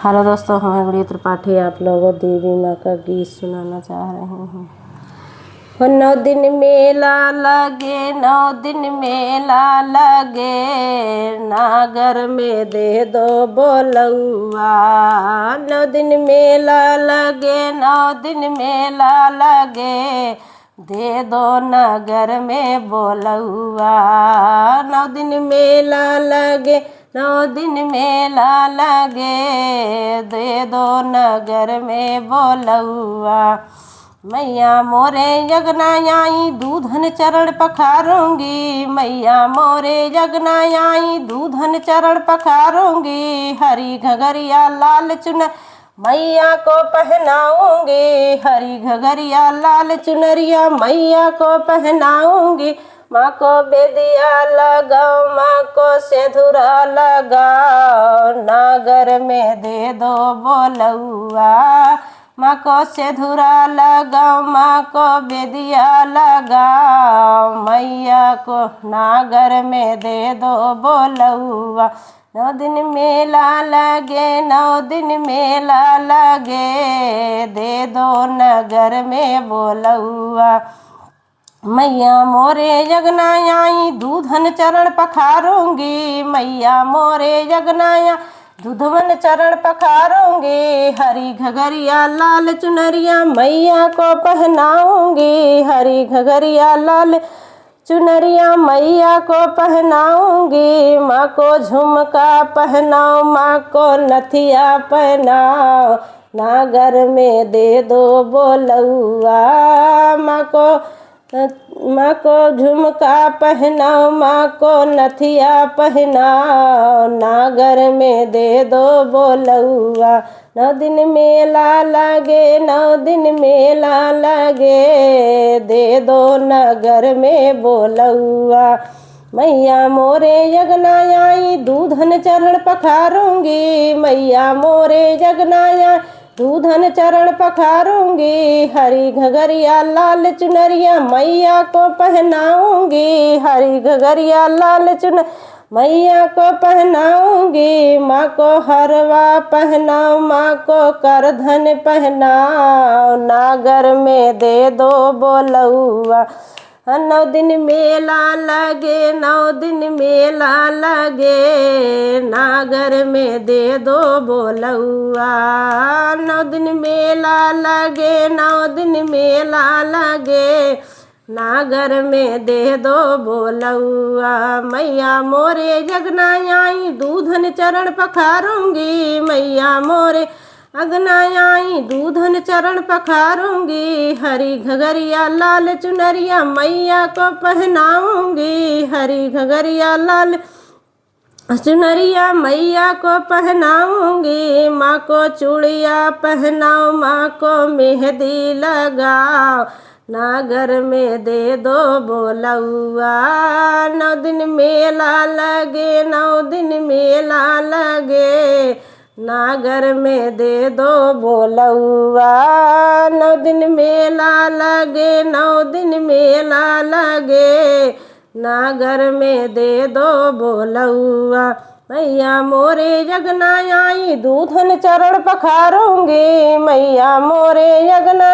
Hello दोस्तों, मैं गुड़िया त्रिपाठी आप लोगों देवी माँ का गीत सुनाना चाह रही हूँ। 9 दिन मेला लगे, 9 दिन मेला लगे, नागर में दे दो बोलौआ। 9 दिन मेला लगे, 9 दिन मेला लगे, दे दो नगर में बोलौआ। 9 दिन मेला लगे, 9 दिन मेला लगे, दे दो नगर में बोलौआ। मैया मोरे जगना आई दूधन चरण पखारूंगी, मैया मोरे जगना आई दूधन चरण पखारूंगी। हरी घगरिया लाल चुनर मैया को पहनाऊंगी, हरी घगरिया लाल चुनरिया मैया को पहनाऊंगी। माँ को बेदिया लगाओ, माँ को सिंदूरा लगाओ, नागर में दे दो बोलौआ। माँ को सिंदूरा लगाओ, माँ को बेदिया लगाओ, मैया को नागर में दे दो बोलौआ। 9 दिन मेला लगे, 9 दिन मेला लगे, दे दो नगर में बोलौआ। मैया मोरे जगना आई दूधन चरण पखारूंगी, मैया मोरे जगना आई दूधवन चरण पखारूंगी। हरी घगरिया लाल चुनरिया मैया को पहनाऊंगी, हरी घगरिया लाल चुनरिया मैया को पहनाऊंगी। माँ को झुमका पहनाओ, माँ को नथिया पहनाओ, नागर में दे दो बोलौआ। माँ को झुमका पहनाओ, माँ को नथिया पहनाओ, नागर में दे दो बोलौआ। 9 दिन मेला लगे, 9 दिन मेला लगे, दे दो नगर में बोलौआ। मैया मोरे जगना आई दूधन चरण पखारूंगी, मैया मोरे जगना आई दूधन चरण पखारूंगी। हरी घगरिया लाल चुनरिया मैया को पहनाऊंगी, हरी घगरिया लाल चुनर मैया को पहनाऊंगी। माँ को हरवा पहनाओ, माँ को करधन पहनाओ, नागर में दे दो बोलौआ। 9 दिन मेला लगे, 9 दिन मेला लगे, नागर में दे दो बोलौआ। 9 दिन मेला लगे, 9 दिन मेला लगे, नागर में दे दो बोलौआ। मैया मोरे जगना आई दूधन चरण पखारूंगी, मैया मोरे अगना आई दूधन चरण पखारूंगी। हरी घगरिया लाल चुनरिया मैया को पहनाऊंगी, हरी घगरिया लाल चुनरिया मैया को पहनाऊंगी। माँ को चूड़िया पहनाओ, माँ को मेहंदी लगाओ, नागर में दे दो बोलौआ। 9 दिन मेला लगे, 9 दिन मेला लगे, नागर में दे दो बोलौआ। 9 दिन मेला लगे, 9 दिन मेला लगे, नागर में दे दो बोलौआ। मैया मोरे जगना आई दूधन चरण पखारूंगी, मैया मोरे जगना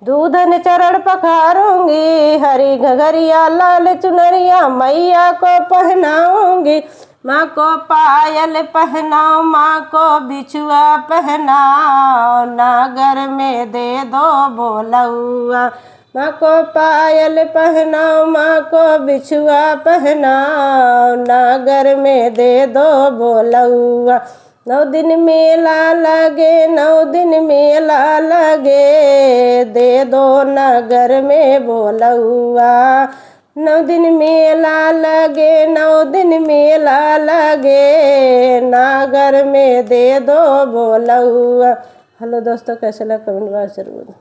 दूधन चरण पखारूंगी। हरी घगरिया लाल चुनरिया मैया को पहनाऊंगी। माँ को पायल पहनाओ, माँ को बिछुआ पहनाओ, नागर में दे दो बोलौआ। माँ को पायल पहनाओ, माँ को बिछुआ पहनाओ, नागर में दे दो बोलौआ। 9 दिन मेला लगे, 9 दिन मेला लगे, दे दो नगर में बोलौआ। 9 दिन मेला लगे, 9 दिन मेला लगे, नागर में दे दो बोलौआ। हेलो दोस्तों, कैसे लगा कमेंट बॉक्स जरूर।